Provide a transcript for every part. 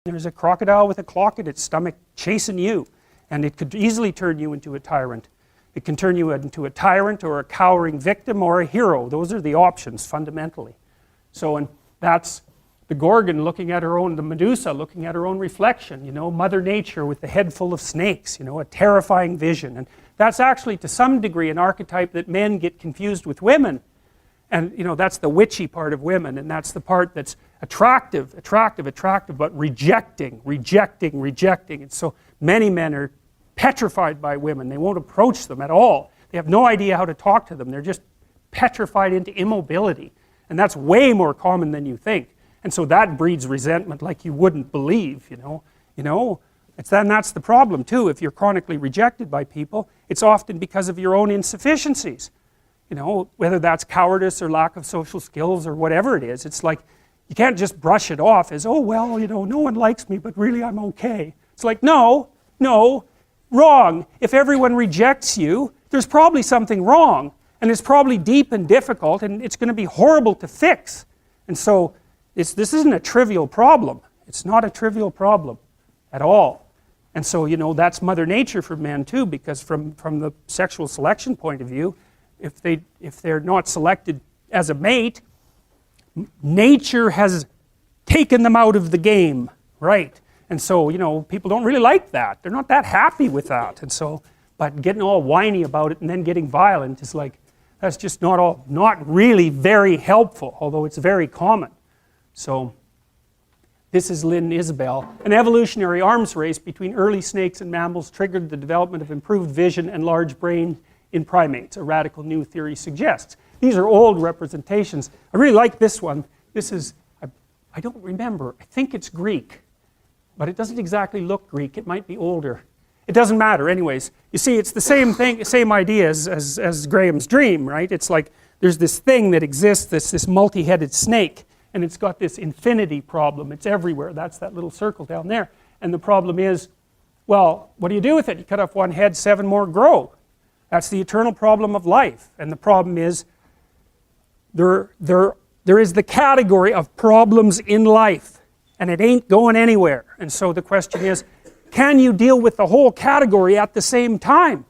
There's a crocodile with a clock in its stomach chasing you, and it could easily turn you into a tyrant. It can turn you into a tyrant or a cowering victim or a hero. Those are the options fundamentally. So, and that's the Gorgon looking at her own, the Medusa looking at her own reflection, you know, Mother Nature with the head full of snakes, you know, a terrifying vision. And that's actually to some degree an archetype that men get confused with women. And you know, that's the witchy part of women, and that's the part that's attractive, but rejecting. And so many men are petrified by women. They won't approach them at all. They have no idea how to talk to them. They're just petrified into immobility. And that's way more common than you think. And so that breeds resentment like you wouldn't believe, you know. That's the problem too. If you're chronically rejected by people, it's often because of your own insufficiencies. You know, whether that's cowardice or lack of social skills or whatever it is, it's like you can't just brush it off as, oh well, you know, no one likes me, but really I'm okay. It's like, no, wrong. If everyone rejects you, there's probably something wrong, and it's probably deep and difficult, and it's going to be horrible to fix. And so this isn't a trivial problem. It's not a trivial problem at all. And so, you know, that's Mother Nature for men too, because from the sexual selection point of view, if they're not selected as a mate, nature has taken them out of the game, right? And so, you know, people don't really like that. They're not that happy with that. And so, but getting all whiny about it and then getting violent is like, that's just not really very helpful, although it's very common. So, this is Lynn Isabel. An evolutionary arms race between early snakes and mammals triggered the development of improved vision and large brain in primates, a radical new theory suggests. These are old representations. I really like this one. This is, I don't remember, I think it's Greek, but it doesn't exactly look Greek. It might be older. It doesn't matter anyways. You see, it's the same thing, same idea as Graham's dream, right? It's like there's this thing that exists, this multi-headed snake, and it's got this infinity problem. It's everywhere. That's that little circle down there. And the problem is, well, what do you do with it? You cut off one head, 7 more grow. That's the eternal problem of life. And the problem is, there is the category of problems in life, and it ain't going anywhere. And so the question is, can you deal with the whole category at the same time?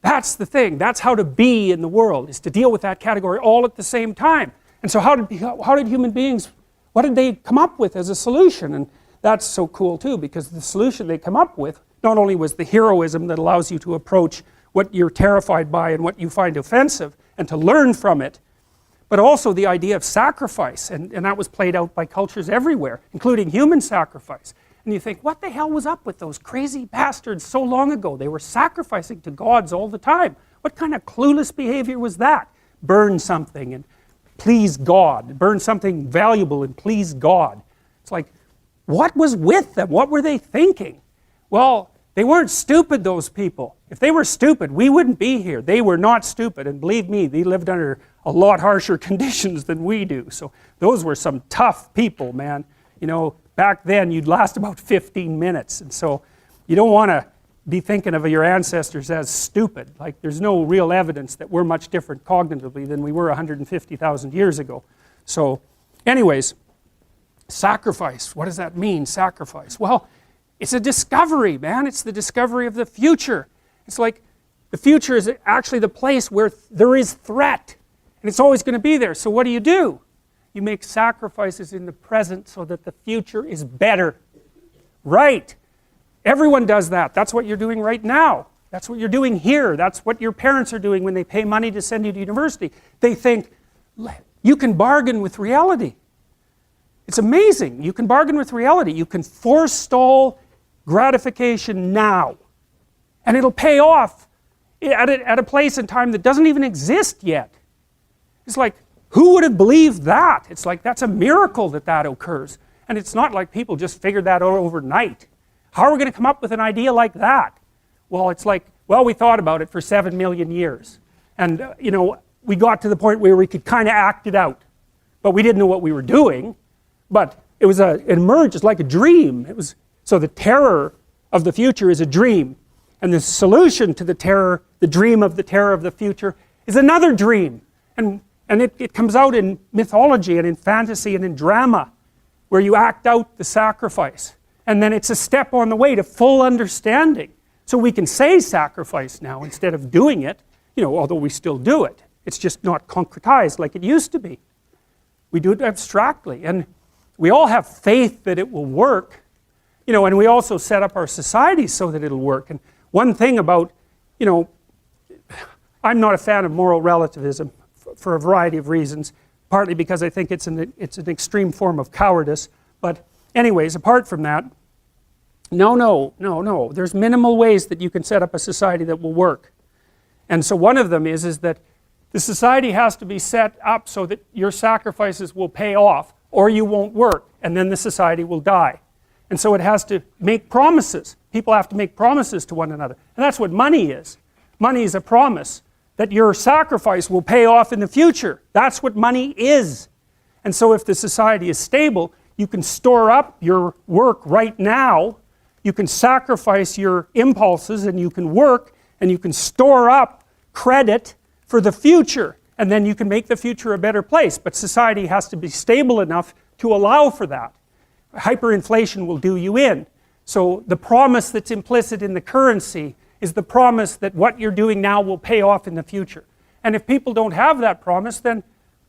That's the thing. That's how to be in the world, is to deal with that category all at the same time. And so how did human beings, what did they come up with as a solution? And that's so cool too, because the solution they come up with not only was the heroism that allows you to approach what you're terrified by and what you find offensive and to learn from it, but also the idea of sacrifice, and that was played out by cultures everywhere, including human sacrifice. And you think, what the hell was up with those crazy bastards so long ago? They were sacrificing to gods all the time. What kind of clueless behavior was that? Burn something and please God. Burn something valuable and please God. It's like, what was with them? What were they thinking? Well, they weren't stupid, those people. If they were stupid, we wouldn't be here. They were not stupid, and believe me, they lived under a lot harsher conditions than we do. So those were some tough people, man. You know, back then you'd last about 15 minutes, and so you don't want to be thinking of your ancestors as stupid. Like, there's no real evidence that we're much different cognitively than we were 150,000 years ago. So anyways, sacrifice. What does that mean, sacrifice? Well, it's a discovery, man. It's the discovery of the future. It's like the future is actually the place where there is threat, and it's always going to be there. So what do? You make sacrifices in the present so that the future is better. Right. Everyone does that. That's what you're doing right now. That's what you're doing here. That's what your parents are doing when they pay money to send you to university. They think, you can bargain with reality. It's amazing. You can bargain with reality. You can forestall gratification now, and it'll pay off at a place and time that doesn't even exist yet. It's like, who would have believed that? It's like, that's a miracle that occurs. And it's not like people just figured that out overnight. How are we going to come up with an idea like that? Well, it's like, well, we thought about it for 7 million years. And, you know, we got to the point where we could kind of act it out. But we didn't know what we were doing. But it emerged as like a dream. So the terror of the future is a dream. And the solution to the terror, the dream of the terror of the future, is another dream. And it comes out in mythology and in fantasy and in drama. where you act out the sacrifice. And then it's a step on the way to full understanding. So we can say sacrifice now instead of doing it, although we still do it. It's just not concretized like it used to be. We do it abstractly. And we all have faith that it will work, and we also set up our societies so that it'll work. And one thing about, I'm not a fan of moral relativism for a variety of reasons, partly because I think it's an extreme form of cowardice. But anyways, apart from that, no. There's minimal ways that you can set up a society that will work. And so one of them is that the society has to be set up so that your sacrifices will pay off, or you won't work, and then the society will die. And so it has to make promises. People have to make promises to one another. And that's what money is. Money is a promise that your sacrifice will pay off in the future. That's what money is. And so if the society is stable, you can store up your work right now, you can sacrifice your impulses, and you can work, and you can store up credit for the future, and then you can make the future a better place. But society has to be stable enough to allow for that. Hyperinflation will do you in. So the promise that's implicit in the currency is the promise that what you're doing now will pay off in the future. And if people don't have that promise, then,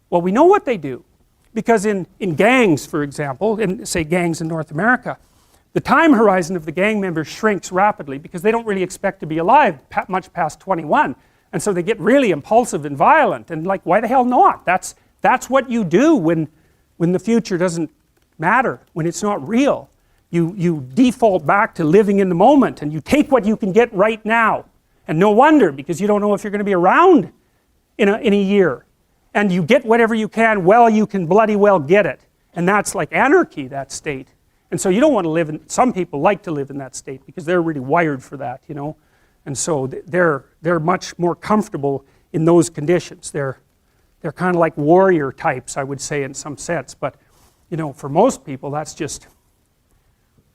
well, we know what they do. Because in gangs, for example, in say gangs in North America, the time horizon of the gang members shrinks rapidly because they don't really expect to be alive much past 21. And so they get really impulsive and violent, and like, why the hell not? That's what you do when the future doesn't matter, when it's not real. You default back to living in the moment, and you take what you can get right now. And no wonder, because you don't know if you're going to be around in a year. And you get whatever you can while you can bloody well get it. And that's like anarchy, that state. And so you don't want to live in, some people like to live in that state because they're really wired for that, And so they're much more comfortable in those conditions. They're kind of like warrior types, I would say, in some sense. But, for most people, that's just,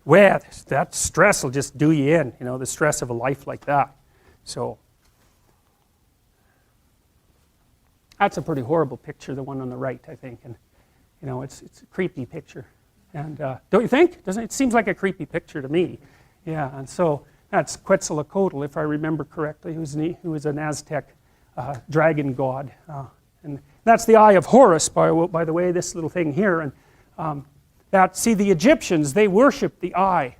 well, that stress will just do you in, the stress of a life like that. So that's a pretty horrible picture, the one on the right, I think. And, it's a creepy picture. And don't you think? It seems like a creepy picture to me. Yeah, and so that's Quetzalcoatl, if I remember correctly, who was an Aztec dragon god. And that's the eye of Horus, by the way, this little thing here. And see, the Egyptians, they worshiped the eye.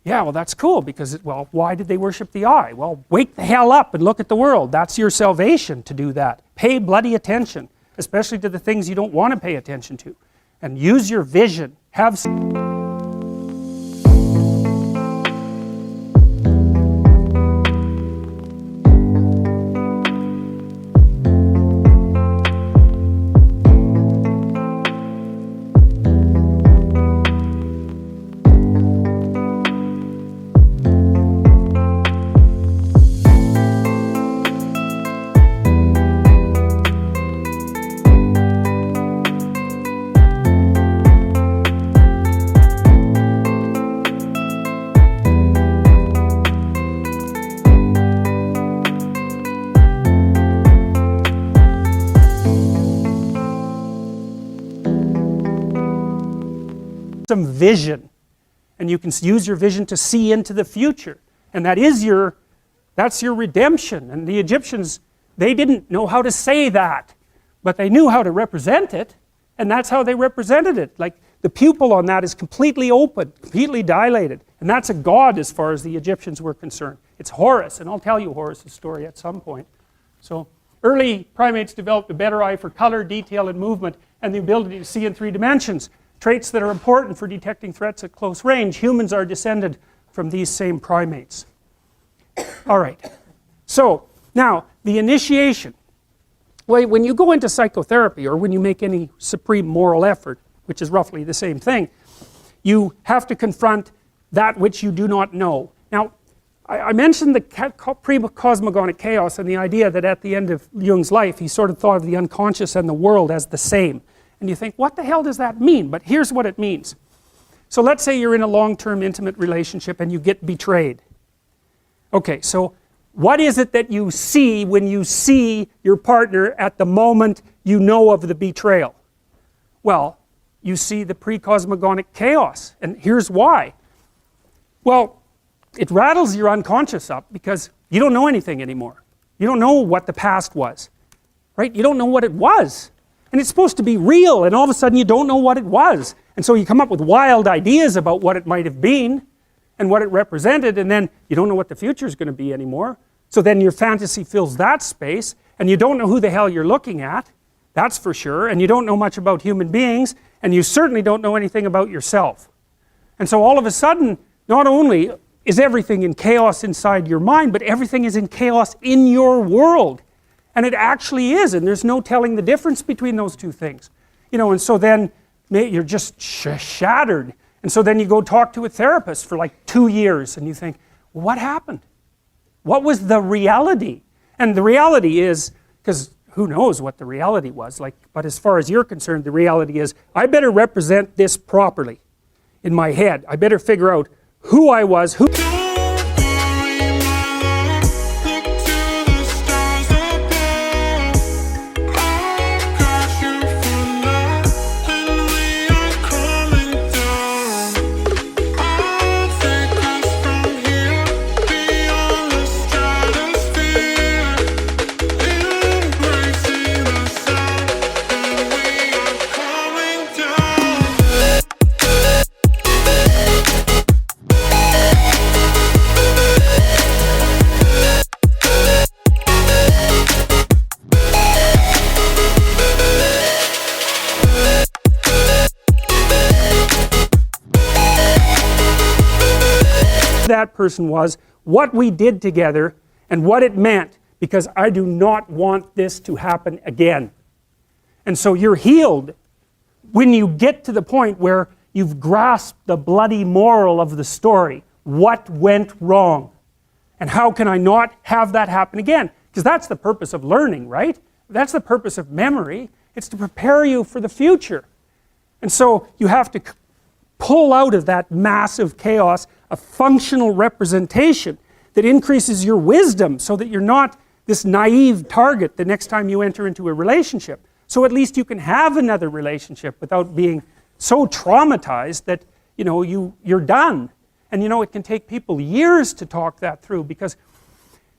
Yeah, well, that's cool, because, why did they worship the eye? Well, wake the hell up and look at the world. That's your salvation to do that. Pay bloody attention, especially to the things you don't want to pay attention to. And use your vision. Have some vision, and you can use your vision to see into the future, and that's your redemption. And the Egyptians, they didn't know how to say that, but they knew how to represent it, and that's how they represented it. Like, the pupil on that is completely open, completely dilated, and that's a god as far as the Egyptians were concerned. It's Horus, and I'll tell you Horus' story at some point. So early primates developed a better eye for color, detail, and movement, and the ability to see in 3 dimensions. Traits that are important for detecting threats at close range. Humans are descended from these same primates. All right. So, now, the initiation. Well, when you go into psychotherapy, or when you make any supreme moral effort, which is roughly the same thing, you have to confront that which you do not know. Now, I mentioned the pre-cosmogonic chaos and the idea that at the end of Jung's life, he sort of thought of the unconscious and the world as the same. And you think, what the hell does that mean? But here's what it means. So let's say you're in a long-term intimate relationship and you get betrayed. Okay, so what is it that you see when you see your partner at the moment you know of the betrayal? Well, you see the pre-cosmogonic chaos. And here's why. Well, it rattles your unconscious up because you don't know anything anymore. You don't know what the past was, right? You don't know what it was. And it's supposed to be real, and all of a sudden you don't know what it was. And so you come up with wild ideas about what it might have been and what it represented, and then you don't know what the future is going to be anymore. So then your fantasy fills that space, and you don't know who the hell you're looking at, that's for sure, and you don't know much about human beings, and you certainly don't know anything about yourself. And so all of a sudden, not only is everything in chaos inside your mind, but everything is in chaos in your world. And it actually is, and there's no telling the difference between those two things. You know, and so then you're just shattered. And so then you go talk to a therapist for like 2 years, and you think, well, what happened? What was the reality? And the reality is, because who knows what the reality was, like, but as far as you're concerned, the reality is, I better represent this properly in my head. I better figure out who I was, who... that person was, what we did together, and what it meant, because I do not want this to happen again. And so you're healed when you get to the point where you've grasped the bloody moral of the story. What went wrong? And how can I not have that happen again? Because that's the purpose of learning, right? That's the purpose of memory. It's to prepare you for the future. And so you have to pull out of that massive chaos a functional representation that increases your wisdom so that you're not this naive target the next time you enter into a relationship. So at least you can have another relationship without being so traumatized that, you know, you're done. And you know, it can take people years to talk that through, because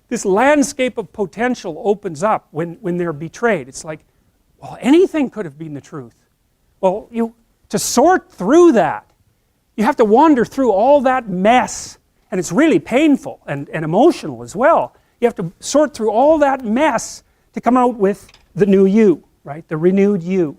this landscape of potential opens up when they're betrayed. It's like, well, anything could have been the truth. Well, to sort through that, you have to wander through all that mess, and it's really painful and emotional as well. You have to sort through all that mess to come out with the new you, right? The renewed you.